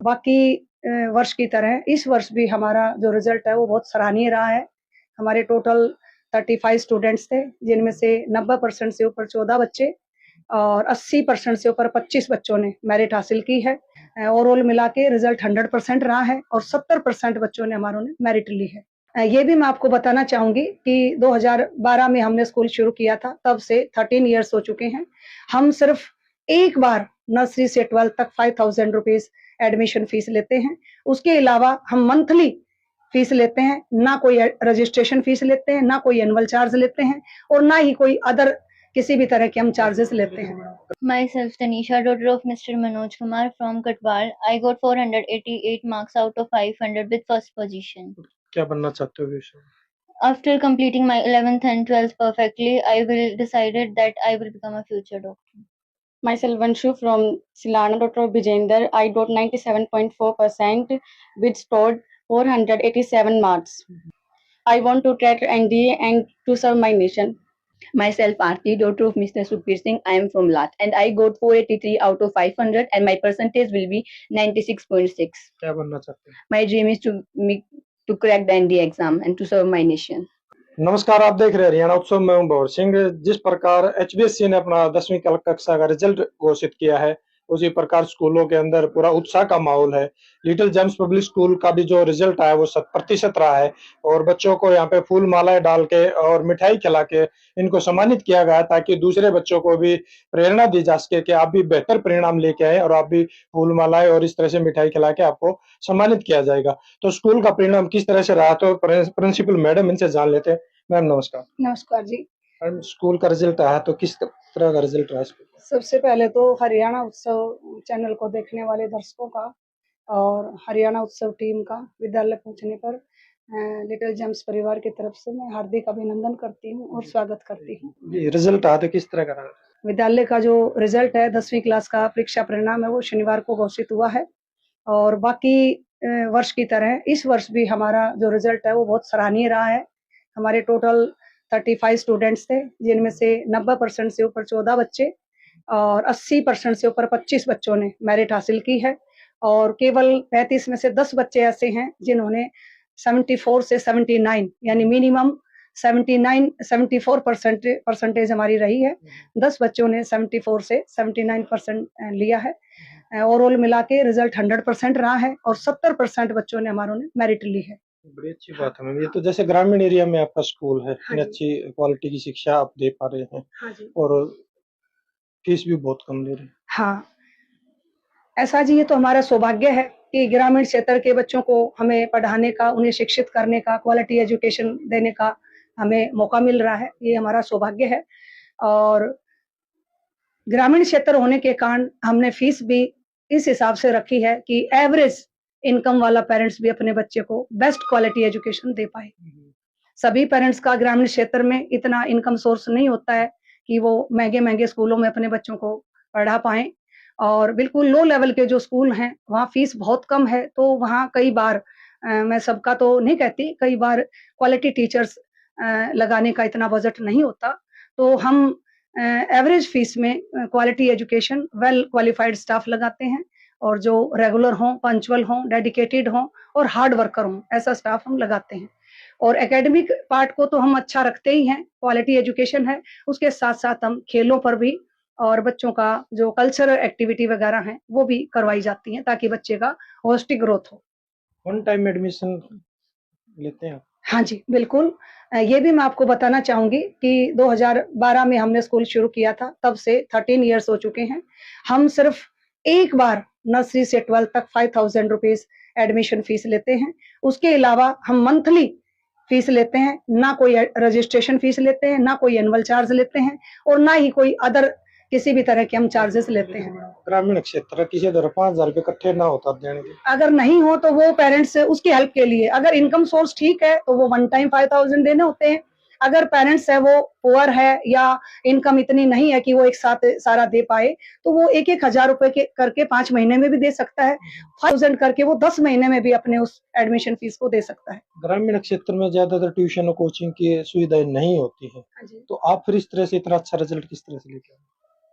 बाकी वर्ष की तरह इस वर्ष भी हमारा जो रिजल्ट है वो बहुत सराहनीय रहा है। हमारे टोटल 35 स्टूडेंट्स थे, जिनमें से 90% से ऊपर 14 बच्चे और 80% से ऊपर 25 बच्चों ने मेरिट हासिल की है। ओवरऑल मिला के रिजल्ट 100% रहा है और 70% बच्चों ने हमारों ने मेरिट ली है। ये भी मैं आपको बताना चाहूंगी कि 2012 में हमने स्कूल शुरू किया था, तब से 13 ईयर्स हो चुके हैं। हम सिर्फ एक बार नर्सरी से 12 तक 5,000 रुपीज एडमिशन फीस लेते हैं। उसके अलावा हम मंथली फीस लेते हैं, ना कोई रजिस्ट्रेशन फीस लेते हैं, ना कोई एनुअल चार्ज लेते हैं और ना ही कोई अदर किसी भी तरह के हम चार्जेस लेते हैं। Myself, Tanisha, daughter of Mr. Manoj Kumar from Katwal. I got 488 marks out of 500 with first position. क्या बनना चाहते हो विषय? After completing my 11th and 12th perfectly, I will decided that I will become a future doctor. Myself, Vanshu from Silana, daughter of Bijender. I got 97.4% with scored 487 marks. I want to crack NDA and to serve my nation. Myself, Aarti, daughter of Mr. Sukhbir Singh. I am from Lat and I got 483 out of 500 and my percentage will be 96.6. क्या बनना चाहते हैं? My dream is to crack the NDA exam and to serve my nation. नमस्कार, आप देख रहे हैं हरियाणा उत्सव में हूं भंवर सिंह। जिस प्रकार एचबीएससी ने अपना 10वीं कक्षा का रिजल्ट घोषित किया है, उसी प्रकार स्कूलों के अंदर पूरा उत्साह का माहौल है। लिटिल जेम्स पब्लिक स्कूल का भी जो रिजल्ट आया वो 100% रहा है और बच्चों को यहाँ पे फूल मालाएं डाल के और मिठाई खिला के इनको सम्मानित किया गया, ताकि दूसरे बच्चों को भी प्रेरणा दी जा सके कि आप भी बेहतर परिणाम लेके आए और आप भी फूल मालाएं और इस तरह से मिठाई खिला के आपको सम्मानित किया जाएगा। तो स्कूल का परिणाम किस तरह से रहा, तो प्रिंसिपल मैडम इनसे जान लेते हैं। मैम नमस्कार। नमस्कार जी। स्कूल का रिजल्ट आया तो किस तरह का रिजल्ट रहा? सबसे पहले तो हरियाणा उत्सव चैनल को देखने वाले दर्शकों का और हरियाणा उत्सव टीम का विद्यालय पहुंचने पर लिटिल जेम्स परिवार की तरफ से मैं हार्दिक अभिनंदन करती हूं और स्वागत करती हूं। रिजल्ट आया तो किस तरह का रहा? विद्यालय का जो रिजल्ट है 10वीं क्लास का परीक्षा परिणाम है वो शनिवार को घोषित हुआ है और बाकी वर्ष की तरह इस वर्ष भी हमारा जो रिजल्ट है वो बहुत सराहनीय रहा है। हमारे टोटल 35 स्टूडेंट्स थे, जिनमें से 90% से ऊपर 14 बच्चे और 80% से ऊपर 25 बच्चों ने मेरिट हासिल की है और केवल 35 में से 10 बच्चे ऐसे हैं जिन्होंने 74 से 79 यानी मिनिमम 74 परसेंटेज हमारी रही है। 10 बच्चों ने 74 से 79% लिया है। ओवरऑल मिला के रिजल्ट 100% रहा है और 70% बच्चों ने हमारों ने मेरिट ली है। बड़ी अच्छी बात है मैम। ये तो जैसे ग्रामीण एरिया में आपका स्कूल है, इतनी अच्छी क्वालिटी की शिक्षा आप दे पा रहे हैं। हाँ जी। और फीस भी बहुत कम ले रहे हैं। हाँ, ऐसा जी, ये तो हमारा सौभाग्य है कि ग्रामीण क्षेत्र के बच्चों को हमें पढ़ाने का, उन्हें शिक्षित करने का, क्वालिटी एजुकेशन देने का हमें मौका मिल रहा है। ये हमारा सौभाग्य है और ग्रामीण क्षेत्र होने के कारण हमने फीस भी इस हिसाब से रखी है कि एवरेज इनकम वाला पेरेंट्स भी अपने बच्चे को बेस्ट क्वालिटी एजुकेशन दे पाए। सभी पेरेंट्स का ग्रामीण क्षेत्र में इतना इनकम सोर्स नहीं होता है कि वो महंगे स्कूलों में अपने बच्चों को पढ़ा पाएं और बिल्कुल लो लेवल के जो स्कूल हैं वहाँ फीस बहुत कम है। तो वहाँ कई बार मैं सबका तो नहीं कहती, कई बार क्वालिटी टीचर्स लगाने का इतना बजट नहीं होता, तो हम एवरेज फीस में quality education, well qualified staff लगाते हैं और जो रेगुलर हों, पंक्चुअल हों, डेडिकेटेड हों और हार्ड वर्कर हों, ऐसा स्टाफ हम लगाते हैं। और एकेडमिक पार्ट को तो हम अच्छा रखते ही हैं, क्वालिटी एजुकेशन है, उसके साथ-साथ हम खेलों पर भी और बच्चों का जो कल्चरल एक्टिविटी वगैरह हैं, वो भी करवाई जाती हैं ताकि बच्चे का होलिस्टिक ग्रोथ हो। वन टाइम एडमिशन लेते हैं आप? हाँ जी, बिल्कुल। ये भी मैं आपको बताना चाहूँगी कि 2012 में हमने स्कूल शुरू किया था, तब से 13 ईयर्स हो चुके हैं। हम सिर्फ एक बार नर्सरी से 12 तक 5,000 रुपीज एडमिशन फीस लेते हैं। उसके अलावा हम मंथली फीस लेते हैं, ना कोई रजिस्ट्रेशन फीस लेते हैं, ना कोई एनुअल चार्ज लेते हैं और ना ही कोई अदर किसी भी तरह के हम चार्जेस लेते हैं। ग्रामीण क्षेत्र किसी तरह 5,000 रुपए इकट्ठे ना होता देने के, अगर नहीं हो तो वो पेरेंट्स उसकी हेल्प के लिए, अगर इनकम सोर्स ठीक है तो वो वन टाइम 5,000 देने होते हैं। अगर पेरेंट्स है वो पुअर है या इनकम इतनी नहीं है कि वो एक साथ सारा दे पाए, तो वो 1-1 हजार रुपए के करके 5 महीने में भी दे सकता है। 5,000 करके वो 10 महीने में भी अपने उस एडमिशन फीस को दे सकता है। ग्रामीण क्षेत्र में ज्यादातर ट्यूशन और कोचिंग की सुविधाएं नहीं होती है, तो आप फिर इस तरह से इतना अच्छा रिजल्ट किस तरह से लेके आए?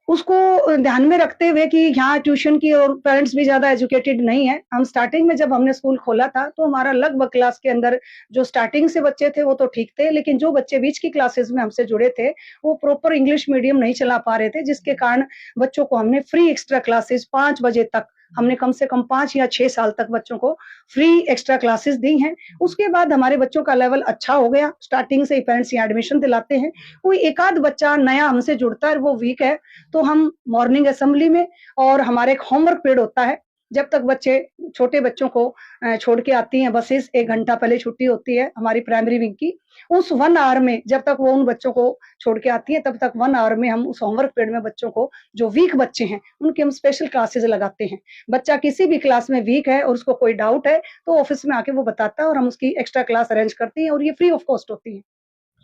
उसको ध्यान में रखते हुए कि यहाँ ट्यूशन की और पेरेंट्स भी ज़्यादा एजुकेटेड नहीं है। हम स्टार्टिंग में जब हमने स्कूल खोला था, तो हमारा लगभग क्लास के अंदर जो स्टार्टिंग से बच्चे थे, वो तो ठीक थे, लेकिन जो बच्चे बीच की क्लासेस में हमसे जुड़े थे, वो प्रॉपर इंग्लिश मीडियम नहीं चला पा रहे थे, जिसके कारण बच्चों को हमने फ्री एक्स्ट्रा क्लासेस 5 बजे तक हमने कम से कम 5 या 6 साल तक बच्चों को फ्री एक्स्ट्रा क्लासेस दी हैं। उसके बाद हमारे बच्चों का लेवल अच्छा हो गया। स्टार्टिंग से ही पेरेंट्स यहाँ एडमिशन दिलाते हैं। कोई एक-आध बच्चा नया हमसे जुड़ता है, वो वीक है, तो हम मॉर्निंग असेंबली में और हमारे एक होमवर्क पीरियड होता है, जब तक बच्चे छोटे बच्चों को छोड़ के आती हैं बसेस, 1 घंटा पहले छुट्टी होती है हमारी प्राइमरी विंग की। उस 1 आवर में जब तक वो उन बच्चों को छोड़ के आती हैं, तब तक 1 आवर में हम उस होमवर्क पीरियड में बच्चों को, जो वीक बच्चे हैं, उनकी हम स्पेशल क्लासेस लगाते हैं। बच्चा किसी भी क्लास में वीक है और उसको कोई डाउट है, तो ऑफिस में आके वो बताता है और हम उसकी एक्स्ट्रा क्लास अरेंज करते हैं और ये फ्री ऑफ कॉस्ट होती है।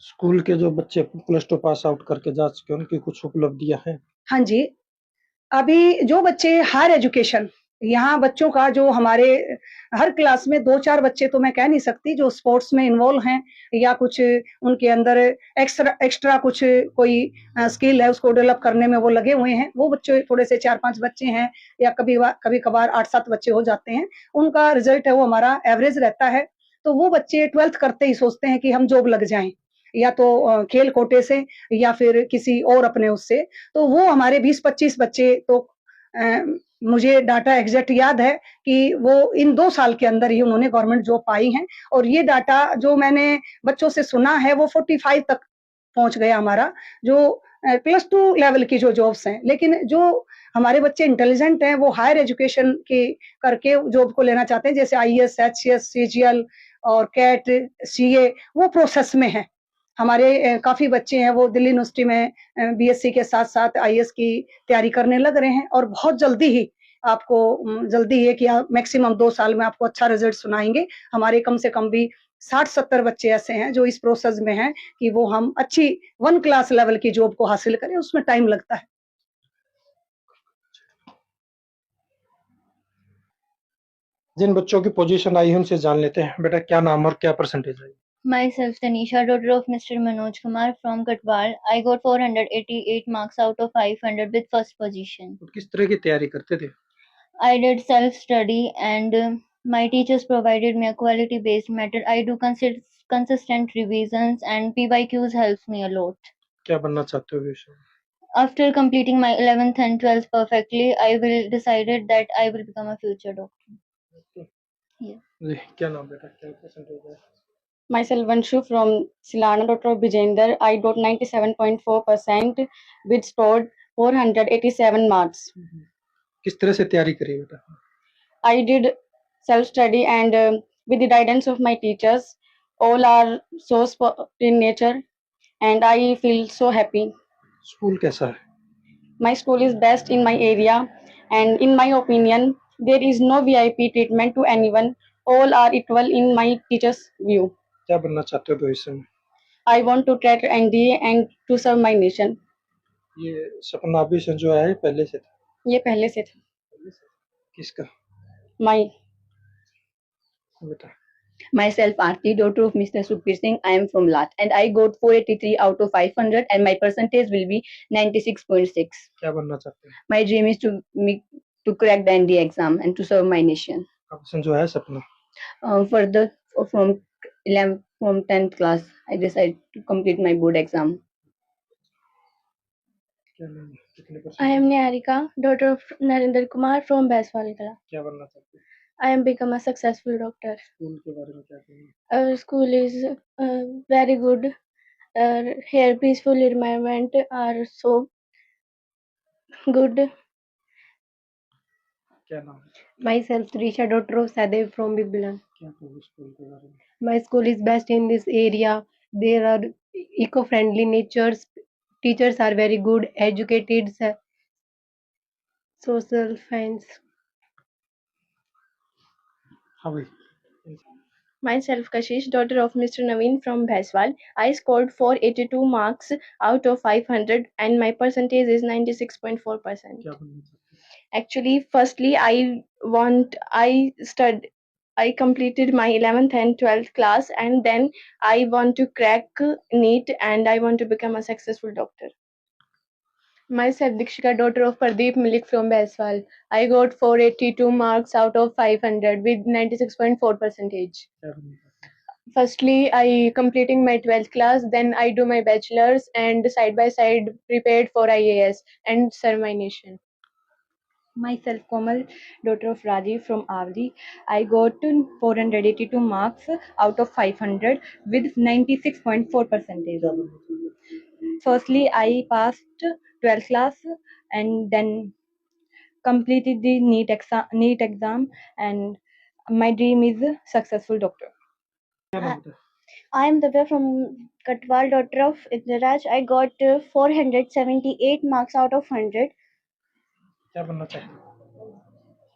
स्कूल के जो बच्चे प्लस टू पास आउट करके जा चुके हैं, उनकी कुछ उपलब्धियां हैं? हाँ जी, अभी जो बच्चे हायर एजुकेशन, यहाँ बच्चों का जो हमारे हर क्लास में 2-4 बच्चे तो मैं कह नहीं सकती जो स्पोर्ट्स में इन्वॉल्व हैं या कुछ उनके अंदर एक्स्ट्रा कुछ कोई स्किल है उसको डेवलप करने में वो लगे हुए हैं। वो बच्चे थोड़े से 4-5 बच्चे हैं या कभी-कभार 8-7 बच्चे हो जाते हैं। उनका रिज़ल्ट है वो हमारा एवरेज रहता है। तो वो बच्चे 12th करते ही सोचते हैं कि हम जॉब लग जाएँ, या तो खेल कोटे से या फिर किसी और अपने उससे। तो वो हमारे 20-25 बच्चे तो अ, मुझे डाटा एग्ज़ैक्ट याद है कि वो इन 2 साल के अंदर ही उन्होंने गवर्नमेंट जॉब पाई हैं और ये डाटा जो मैंने बच्चों से सुना है वो 45 तक पहुँच गया हमारा, जो प्लस 2 लेवल की जो जॉब्स हैं। लेकिन जो हमारे बच्चे इंटेलिजेंट हैं, वो हायर एजुकेशन की करके जॉब को लेना चाहते हैं, जैसे आईएएस, एचसीएस, सीजीएल और कैट, सीए, वो प्रोसेस में है। हमारे काफ़ी बच्चे हैं वो दिल्ली यूनिवर्सिटी में बीएससी के साथ-साथ आईएएस की तैयारी करने लग रहे हैं और बहुत जल्दी ही आपको जल्दी ही है कि मैक्सिमम 2 साल में आपको अच्छा रिज़ल्ट सुनाएँगे। हमारे कम से कम भी 60-70 बच्चे ऐसे हैं जो इस प्रोसेस में हैं कि वो हम अच्छी 1 क्लास लेवल की जॉब को हासिल करें, उसमें टाइम लगता है। जिन बच्चों की पोजीशन आई है उनसे जान लेते हैं। बेटा क्या नाम और क्या percentage I? Myself, Tanisha, daughter of Mr. Manoj Kumar from Katwal. I got 488 marks out of 500 with first position. और किस तरह की तैयारी करते थे? I did self-study and my teachers provided me a quality-based method. I do consistent revisions and PYQs helps me a lot. क्या बनना चाहते हो भविष्य में? After completing my 11th and 12th perfectly, I will decided that I will become a future doctor. Yeah. जी, क्या नाम बेटा, क्या परसेंटेज है? Myself, Vanshu from Silana, daughter of Bijender. I got 97.4% with scored 487 marks. किस तरह से तैयारी करी बेटा? I did self-study and with the guidance of my teachers, all are so in nature and I feel so happy. School कैसा है? My school is best in my area and in my opinion, there is no VIP treatment to anyone. All are equal in my teacher's view. क्या बनना चाहते हो भविष्य में? I want to crack NDA and to serve my nation. ये सपना अभी से जो है पहले से था? ये पहले से था. किसका? My. बेटा Myself, Aarti, daughter of Mr. Sukhbir Singh. I am from Lat, and I got 483 out of 500, and my percentage will be 96.6. क्या बनना चाहते हैं? My dream is to crack the NDA exam and to serve my nation. आपसे जो है सपना? Further, from 10th class, I decided to complete my board exam. क्या नाम है? कितने I percent? am Niharika, daughter of Narendra Kumar from Baiswal Kala. क्या बनना चाहते हैं? I am become a successful doctor. School के बारे में क्या कहेंगे? Our school is very good. Here peaceful environment are so good. क्या नाम है? Myself, Trisha, daughter of Sadev from Biblan. क्या कहोगे स्कूल के बारे में? My school is best in this area. There are eco-friendly natures. Teachers are very good, educated, social fans. हाँ भाई, Myself Kashish, daughter of Mr. Naveen from Baiswal. I scored 482 marks out of 500 and my percentage is 96.4%. क्या बनना चाहते हैं? Actually, firstly, I completed my 11th and 12th class and then I want to crack NEET and I want to become a successful doctor. Myself, Dikshika, daughter of Pardeep Malik from Baiswal. I got 482 marks out of 500 with 96.4 percentage. Firstly, I completing my 12th class, then I do my bachelor's and side by side prepared for IAS and serve my nation. Myself, Komal, daughter of Rajiv from Avdi. I got 482 marks out of 500 with 96.4 percentage. Firstly, I passed 12th class and then completed the NEET exam, and my dream is a successful doctor. I am Divya from Katwal, daughter of Indraj. I got 478 marks out of 100. क्या बनना चाहते हो?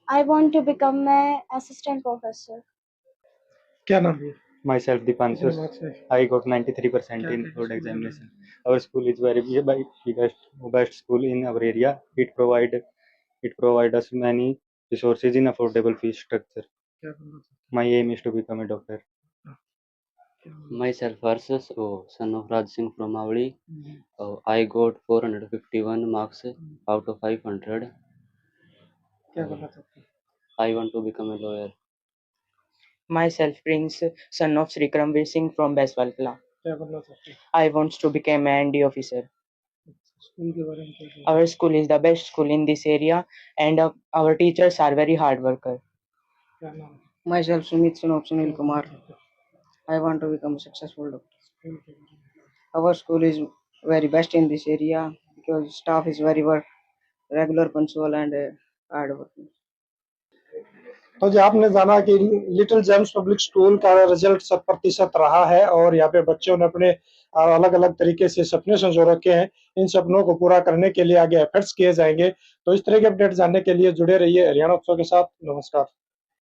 I want to become an assistant professor. क्या नाम है? Myself, Dipanshu. I got 93% in board examination. Our school is very best school in our area. It provide us many resources in affordable fee structure. My aim is to become a doctor. Myself, Versus, son of Raj Singh from Avli. I got 451 marks out of 500. I want to become a lawyer. Myself, Prince, son of Sri Karamveer Singh from Baiswal Kala. I want to become an ND officer. Our school is the best school in this area and our teachers are very hard workers. Myself, Sumit, son of Sunil Kumar. I want to become a successful doctor. Our school is very best in this area because staff is very regular, punctual and hard working. तो जी आपने जाना कि little James public school का result 100% रहा है और यहाँ पे बच्चों ने अपने अलग अलग तरीके से सपने संजो रखे हैं। इन सपनों को पूरा करने के लिए आगे एफर्ट्स किए जाएंगे। तो इस तरह के अपडेट जानने के लिए जुड़े रहिए हरियाणा उत्सव के साथ। नमस्कार।